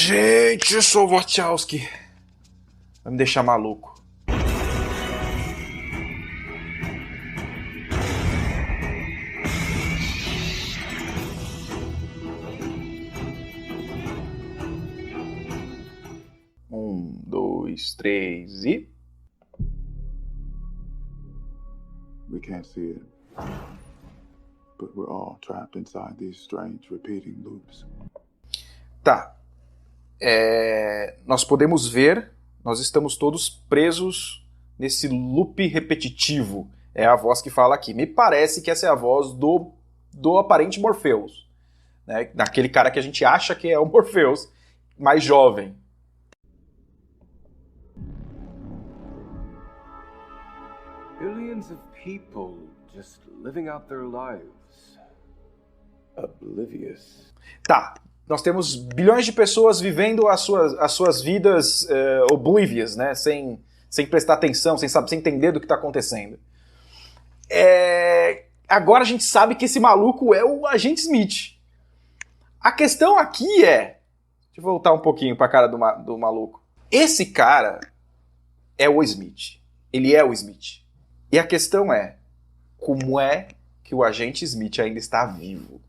Gente, eu sou o Wachowski. Vai me deixar maluco. Um, dois, três e... We can't see it, but we're all trapped inside these strange repeating loops. Tá. Nós podemos ver, nós estamos todos presos nesse loop repetitivo. É a voz que fala aqui. Me parece que essa é a voz do aparente Morpheus, né? Daquele cara que a gente acha que é o Morpheus, mais jovem. Billions of people just living out their lives. Oblivious. Tá. Nós temos bilhões de pessoas vivendo as suas vidas oblivious, né? Sem prestar atenção, sem entender do que está acontecendo. Agora a gente sabe que esse maluco é o Agente Smith. A questão aqui é... Deixa eu voltar um pouquinho para a cara do maluco. Esse cara é o Smith. Ele é o Smith. E a questão é... Como é que o Agente Smith ainda está vivo?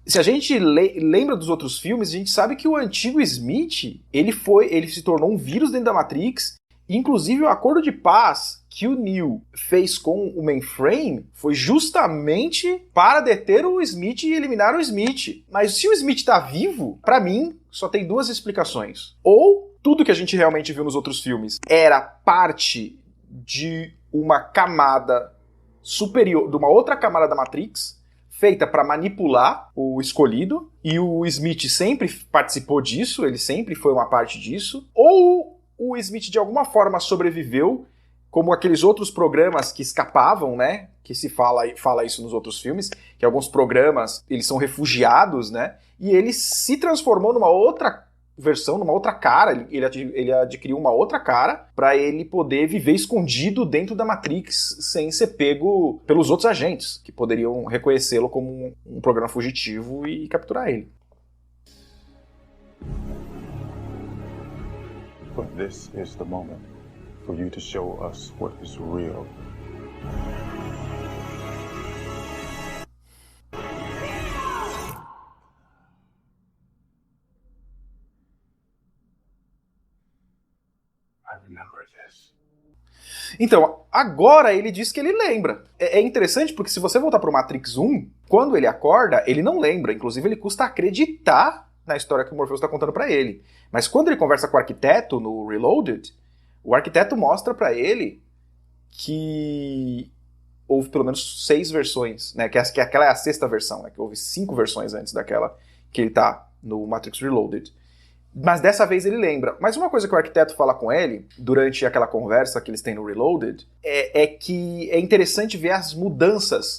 Se a gente lembra dos outros filmes, a gente sabe que o antigo Smith, ele se tornou um vírus dentro da Matrix, e inclusive o acordo de paz que o Neo fez com o Mainframe foi justamente para deter o Smith e eliminar o Smith. Mas se o Smith está vivo, para mim, só tem duas explicações. Ou tudo que a gente realmente viu nos outros filmes era parte de uma camada superior, de uma outra camada da Matrix, feita para manipular o escolhido, e o Smith sempre participou disso, ele sempre foi uma parte disso, ou o Smith de alguma forma sobreviveu, como aqueles outros programas que escapavam, né, que se fala isso nos outros filmes, que alguns programas, eles são refugiados, né, e ele se transformou numa outra versão, numa outra cara, ele adquiriu uma outra cara para ele poder viver escondido dentro da Matrix sem ser pego pelos outros agentes, que poderiam reconhecê-lo como um programa fugitivo e capturar ele. But this is the moment for you to show us what is real. Então, agora ele diz que ele lembra. É interessante porque se você voltar pro Matrix 1, quando ele acorda, ele não lembra. Inclusive, ele custa acreditar na história que o Morpheus está contando para ele. Mas quando ele conversa com o arquiteto no Reloaded, o arquiteto mostra para ele que houve pelo menos 6 versões, né? Que aquela é a 6ª versão, né? Que houve 5 versões antes daquela que ele tá no Matrix Reloaded. Mas dessa vez ele lembra. Mas uma coisa que o arquiteto fala com ele, durante aquela conversa que eles têm no Reloaded, é que é interessante ver as mudanças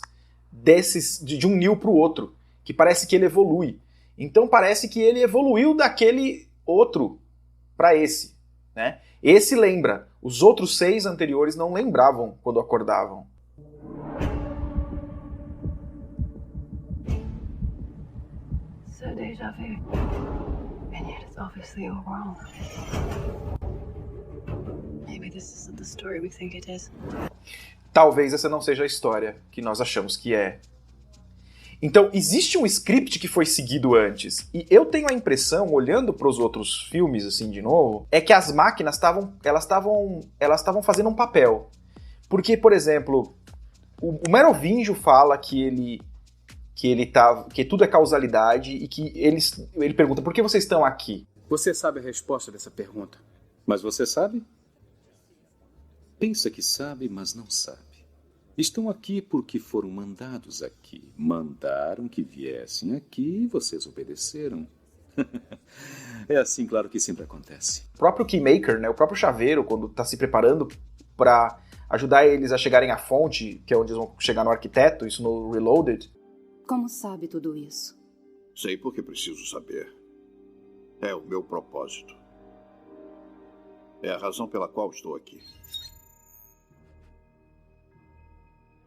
de um Neo pro outro, que parece que ele evolui. Então parece que ele evoluiu daquele outro para esse, né? Esse lembra. Os outros 6 anteriores não lembravam quando acordavam. So déjà vu. And yet it's obviously all wrong. Maybe this isn't the story we think it is. Talvez essa não seja a história que nós achamos que é. Então, existe um script que foi seguido antes. E eu tenho a impressão, olhando para os outros filmes, assim, de novo, é que as máquinas estavam fazendo um papel. Porque, por exemplo, o Merovingio fala que tudo é causalidade e que ele pergunta, por que vocês estão aqui? Você sabe a resposta dessa pergunta. Mas você sabe? Pensa que sabe, mas não sabe. Estão aqui porque foram mandados aqui. Mandaram que viessem aqui e vocês obedeceram. É assim, claro, que sempre acontece. O próprio Keymaker, né, o próprio Chaveiro, quando está se preparando para ajudar eles a chegarem à fonte, que é onde eles vão chegar no arquiteto, isso no Reloaded. Como sabe tudo isso? Sei porque preciso saber. É o meu propósito. É a razão pela qual estou aqui.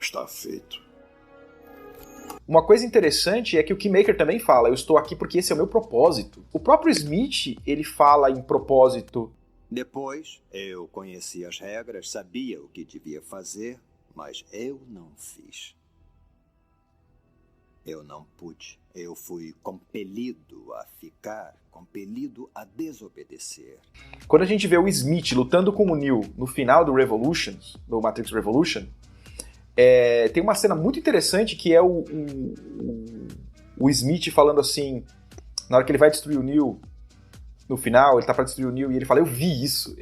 Está feito. Uma coisa interessante é que o Keymaker também fala, eu estou aqui porque esse é o meu propósito. O próprio Smith, ele fala em propósito. Depois, eu conhecia as regras, sabia o que devia fazer, mas eu não fiz. Eu não pude. Eu fui compelido a ficar, compelido a desobedecer. Quando a gente vê o Smith lutando com o Neo no final do Revolutions, do Matrix Revolution, tem uma cena muito interessante que é o Smith falando assim, na hora que ele vai destruir o Neo, no final, ele tá pra destruir o Neo e ele fala, eu vi isso.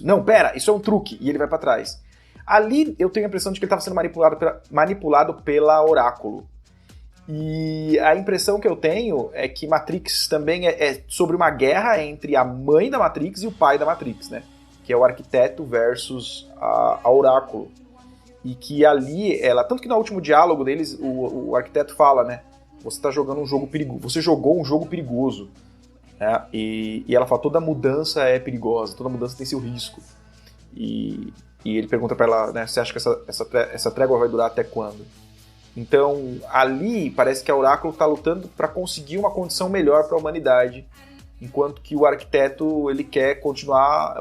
Não, pera, isso é um truque. E ele vai pra trás. Ali eu tenho a impressão de que ele tava sendo manipulado pela Oráculo. E a impressão que eu tenho é que Matrix também é sobre uma guerra entre a mãe da Matrix e o pai da Matrix, né? Que é o arquiteto versus a Oráculo. E que ali, tanto que no último diálogo deles, o arquiteto fala, né? Você tá jogando um jogo perigoso. Você jogou um jogo perigoso. Né? E ela fala, toda mudança é perigosa, toda mudança tem seu risco. E ele pergunta pra ela, né? Você acha que essa trégua vai durar até quando? Então, ali parece que a Oráculo está lutando para conseguir uma condição melhor para a humanidade, enquanto que o arquiteto ele quer continuar,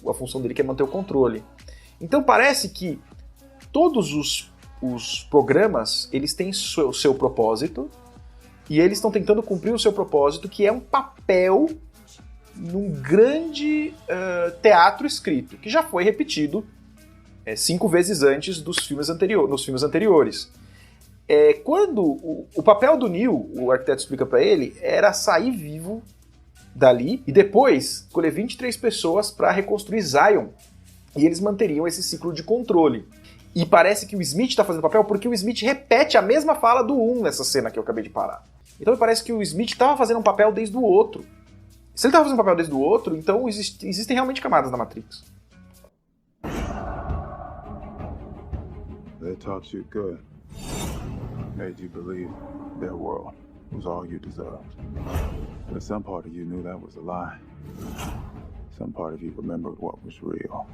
a função dele quer manter o controle. Então parece que todos os programas eles têm o seu propósito e eles estão tentando cumprir o seu propósito, que é um papel num grande teatro escrito, que já foi repetido 5 vezes antes nos filmes anteriores. Quando o papel do Neo, o arquiteto explica pra ele, era sair vivo dali e depois escolher 23 pessoas para reconstruir Zion. E eles manteriam esse ciclo de controle. E parece que o Smith tá fazendo papel porque o Smith repete a mesma fala do 1 nessa cena que eu acabei de parar. Então parece que o Smith tava fazendo um papel desde o outro. Se ele tava fazendo um papel desde o outro, então existem realmente camadas na Matrix. They taught you good. Made you believe their world was all you deserved. But some part of you knew that was a lie. Some part of you remembered what was real.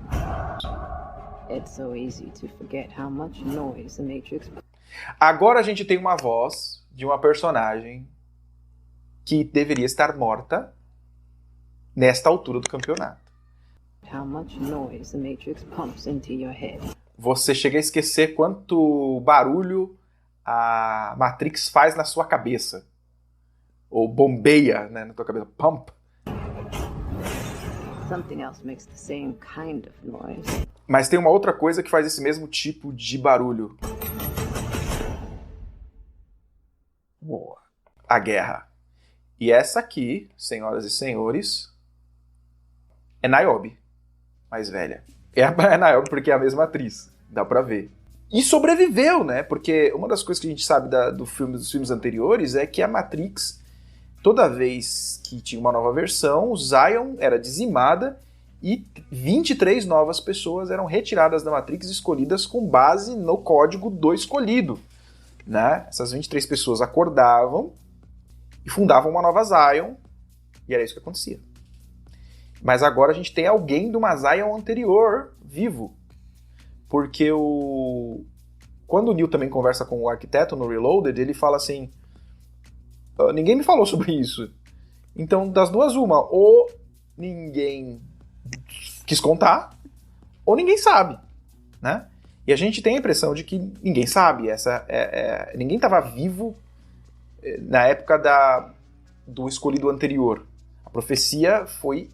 It's so easy to forget how much noise the Matrix. Agora a gente tem uma voz de uma personagem que deveria estar morta nesta altura do campeonato. How much noise the Matrix pumps into your head. Você chega a esquecer quanto barulho a Matrix faz na sua cabeça. Ou bombeia, né, na tua cabeça. Pump. Something else makes the same kind of noise. Mas tem uma outra coisa que faz esse mesmo tipo de barulho. Boa. A guerra. E essa aqui, senhoras e senhores, é Niobe, mais velha. É a Niobe porque é a mesma atriz, dá pra ver. E sobreviveu, né? Porque uma das coisas que a gente sabe dos filmes anteriores é que a Matrix, toda vez que tinha uma nova versão, o Zion era dizimada e 23 novas pessoas eram retiradas da Matrix, escolhidas com base no código do escolhido. Né? Essas 23 pessoas acordavam e fundavam uma nova Zion, e era isso que acontecia. Mas agora a gente tem alguém de uma Zion anterior vivo. Porque quando o Neo também conversa com o arquiteto no Reloaded, ele fala assim, ninguém me falou sobre isso. Então, das duas, uma, ou ninguém quis contar, ou ninguém sabe, né? E a gente tem a impressão de que ninguém sabe. Ninguém estava vivo na época do escolhido anterior. A profecia foi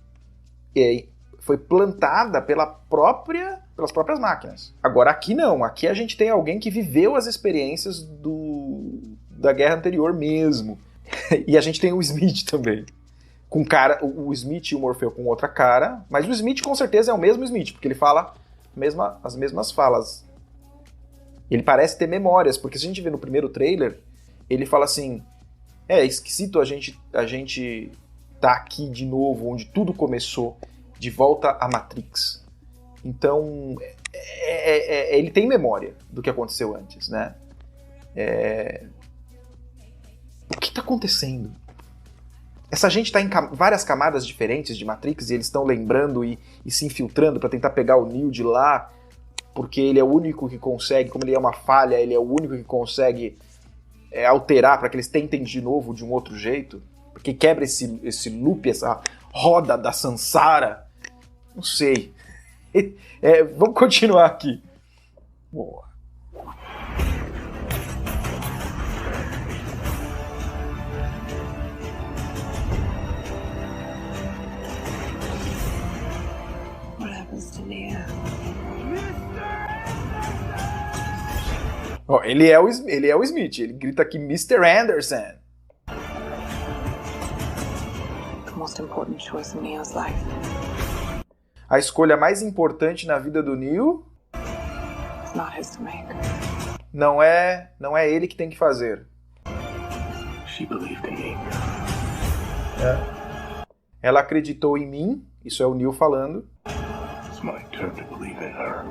plantada pelas próprias máquinas. Agora aqui não. Aqui a gente tem alguém que viveu as experiências da guerra anterior mesmo. E a gente tem o Smith também. Com o Smith e o Morfeu com outra cara. Mas o Smith com certeza é o mesmo Smith, porque ele fala as mesmas falas. Ele parece ter memórias, porque se a gente vê no primeiro trailer, ele fala assim, é esquisito a gente tá aqui de novo, onde tudo começou, de volta à Matrix. Então, ele tem memória do que aconteceu antes, né? O que tá acontecendo? Essa gente tá em várias camadas diferentes de Matrix e eles estão lembrando e se infiltrando para tentar pegar o Neo de lá, porque ele é o único que consegue, como ele é uma falha, ele é o único que consegue alterar, para que eles tentem de novo de um outro jeito, porque quebra esse loop, essa roda da Sansara. Não sei. Vamos continuar aqui. Boa. What happens to Nia? Ó, ele é o Smith, ele grita aqui Mr. Anderson. The most important choice in Nia's life. A escolha mais importante na vida do Neo It's not his to make. não é ele que tem que fazer. She believed in me. Ela acreditou em mim, isso é o Neo falando. It's my turn to believe in her.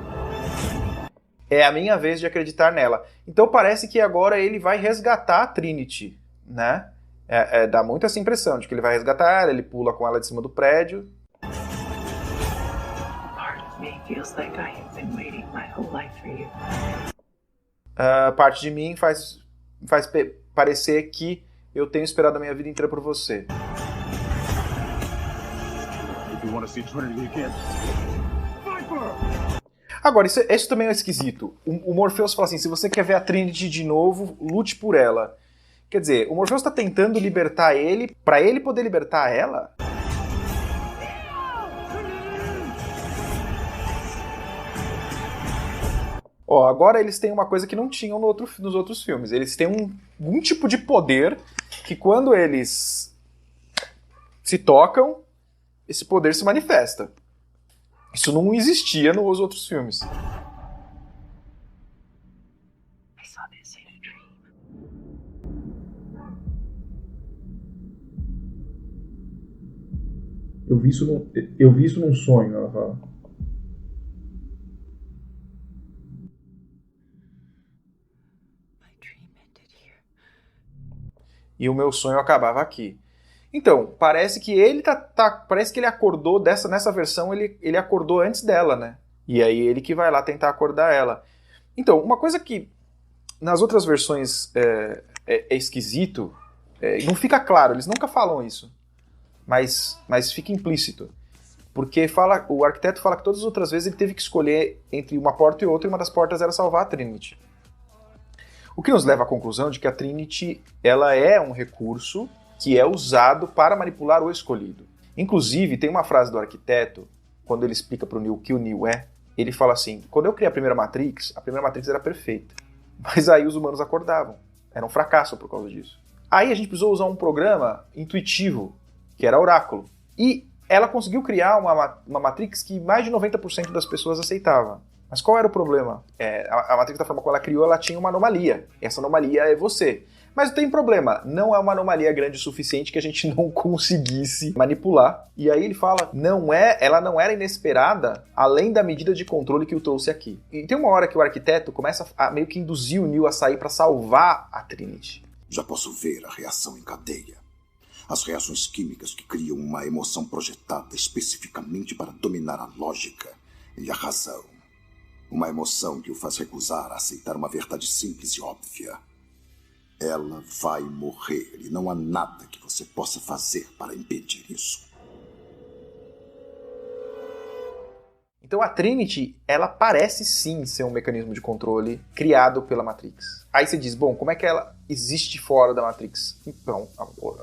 É a minha vez de acreditar nela. Então parece que agora ele vai resgatar a Trinity, né? Dá muito essa impressão de que ele vai resgatar ela, ele pula com ela de cima do prédio. Part of me feels like I have been waiting my whole life for you. Parte de mim faz parecer que eu tenho esperado a minha vida inteira por você. If you want to see Trinity again, fight for her! Agora, isso também é esquisito. O Morpheus fala assim, se você quer ver a Trinity de novo, lute por ela. Quer dizer, o Morpheus está tentando libertar ele para ele poder libertar ela? Ó, agora eles têm uma coisa que não tinham nos outros filmes. Eles têm um tipo de poder que quando eles se tocam, esse poder se manifesta. Isso não existia nos outros filmes. I saw this in a dream. Eu vi isso num sonho, ela fala. My dream ended here. E o meu sonho acabava aqui. Então, parece que ele parece que ele acordou nessa versão, ele acordou antes dela, né? E aí ele que vai lá tentar acordar ela. Então, uma coisa que nas outras versões é esquisito, não fica claro, eles nunca falam isso, mas fica implícito. Porque o arquiteto fala que todas as outras vezes ele teve que escolher entre uma porta e outra, e uma das portas era salvar a Trinity. O que nos leva à conclusão de que a Trinity ela é um recurso que é usado para manipular o escolhido. Inclusive, tem uma frase do arquiteto, quando ele explica para o Neo o que o Neo é, ele fala assim, quando eu criei a primeira Matrix era perfeita. Mas aí os humanos acordavam. Era um fracasso por causa disso. Aí a gente precisou usar um programa intuitivo, que era Oráculo. E ela conseguiu criar uma Matrix que mais de 90% das pessoas aceitavam. Mas qual era o problema? A Matrix, da forma como ela criou, ela tinha uma anomalia. Essa anomalia é você. Mas não tem problema, não é uma anomalia grande o suficiente que a gente não conseguisse manipular. E aí ele fala, ela não era inesperada, além da medida de controle que o trouxe aqui. E tem uma hora que o arquiteto começa a meio que induzir o Neo a sair para salvar a Trinity. Já posso ver a reação em cadeia. As reações químicas que criam uma emoção projetada especificamente para dominar a lógica e a razão. Uma emoção que o faz recusar a aceitar uma verdade simples e óbvia. Ela vai morrer e não há nada que você possa fazer para impedir isso. Então a Trinity, ela parece sim ser um mecanismo de controle criado pela Matrix. Aí você diz, bom, como é que ela existe fora da Matrix? Então,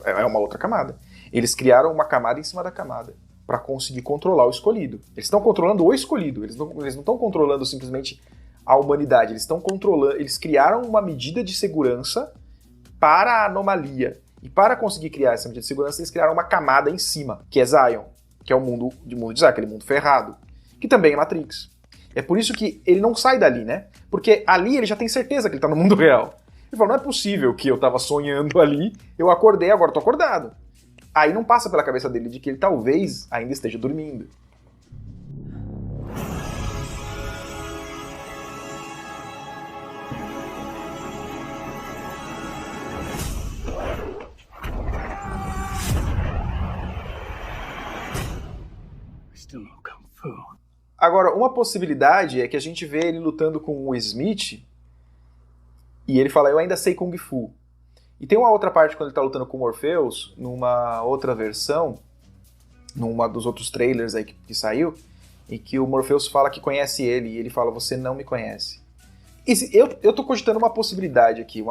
é uma outra camada. Eles criaram uma camada em cima da camada para conseguir controlar o escolhido. Eles estão controlando o escolhido, eles não estão controlando simplesmente a humanidade, eles criaram uma medida de segurança para a anomalia. E para conseguir criar essa medida de segurança, eles criaram uma camada em cima, que é Zion, que é o mundo de Zion, aquele mundo ferrado, que também é Matrix. É por isso que ele não sai dali, né? Porque ali ele já tem certeza que ele tá no mundo real. Ele fala, não é possível que eu tava sonhando ali, eu acordei, agora tô acordado. Aí não passa pela cabeça dele de que ele talvez ainda esteja dormindo. Agora, uma possibilidade é que a gente vê ele lutando com o Smith e ele fala, eu ainda sei Kung Fu. E tem uma outra parte quando ele tá lutando com o Morpheus, numa outra versão, numa dos outros trailers aí que saiu, em que o Morpheus fala que conhece ele, e ele fala, você não me conhece. Eu tô cogitando uma possibilidade aqui,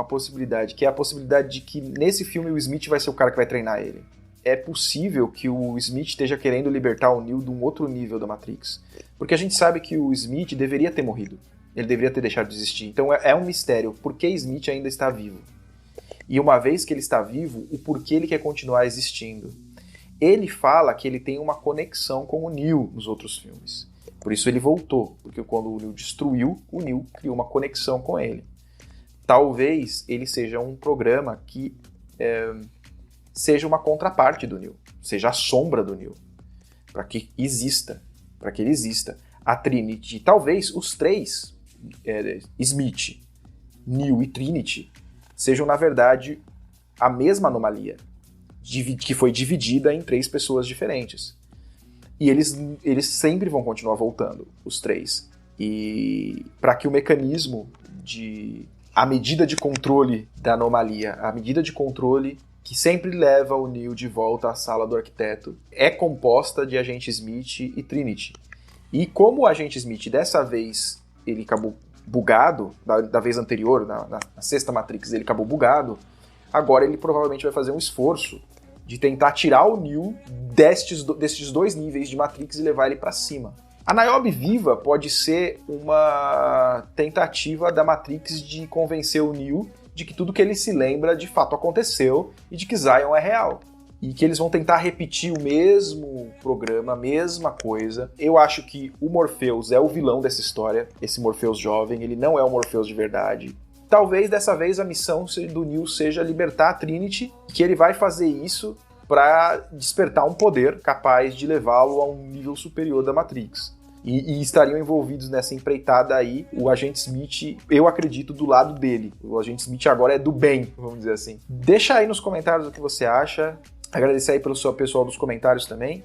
que é a possibilidade de que nesse filme o Smith vai ser o cara que vai treinar ele. É possível que o Smith esteja querendo libertar o Neo de um outro nível da Matrix. Porque a gente sabe que o Smith deveria ter morrido. Ele deveria ter deixado de existir. Então é um mistério. Por que Smith ainda está vivo? E uma vez que ele está vivo, o porquê ele quer continuar existindo? Ele fala que ele tem uma conexão com o Neo nos outros filmes. Por isso ele voltou. Porque quando o Neo destruiu, o Neo criou uma conexão com ele. Talvez ele seja um programa que seja uma contraparte do Neo. Seja a sombra do Neo. Para que ele exista. A Trinity, talvez os três, Smith, Neo e Trinity, sejam na verdade a mesma anomalia, que foi dividida em 3 pessoas diferentes. E eles sempre vão continuar voltando, os 3. E para que o mecanismo a medida de controle da anomalia, a medida de controle que sempre leva o Neo de volta à sala do arquiteto, é composta de agente Smith e Trinity. E como o agente Smith, dessa vez, ele acabou bugado, da vez anterior, na sexta Matrix, ele acabou bugado, agora ele provavelmente vai fazer um esforço de tentar tirar o Neo destes 2 níveis de Matrix e levar ele para cima. A Niobe viva pode ser uma tentativa da Matrix de convencer o Neo de que tudo que ele se lembra de fato aconteceu e de que Zion é real. E que eles vão tentar repetir o mesmo programa, a mesma coisa. Eu acho que o Morpheus é o vilão dessa história, esse Morpheus jovem, ele não é o Morpheus de verdade. Talvez dessa vez a missão do Neo seja libertar a Trinity, que ele vai fazer isso para despertar um poder capaz de levá-lo a um nível superior da Matrix. E estariam envolvidos nessa empreitada aí o agente Smith, eu acredito, do lado dele. O agente Smith agora é do bem, vamos dizer assim. Deixa aí nos comentários o que você acha. Agradecer aí pelo seu pessoal dos comentários também,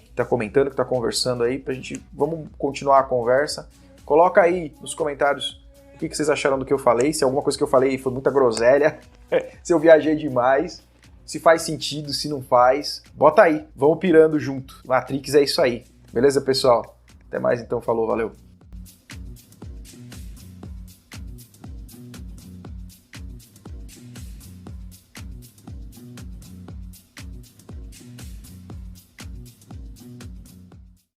que tá comentando, que tá conversando aí, vamos continuar a conversa. Coloca aí nos comentários o que vocês acharam do que eu falei, se alguma coisa que eu falei foi muita groselha, se eu viajei demais, se faz sentido, se não faz. Bota aí, vamos pirando junto. Matrix é isso aí. Beleza, pessoal? Até mais então, falou, valeu.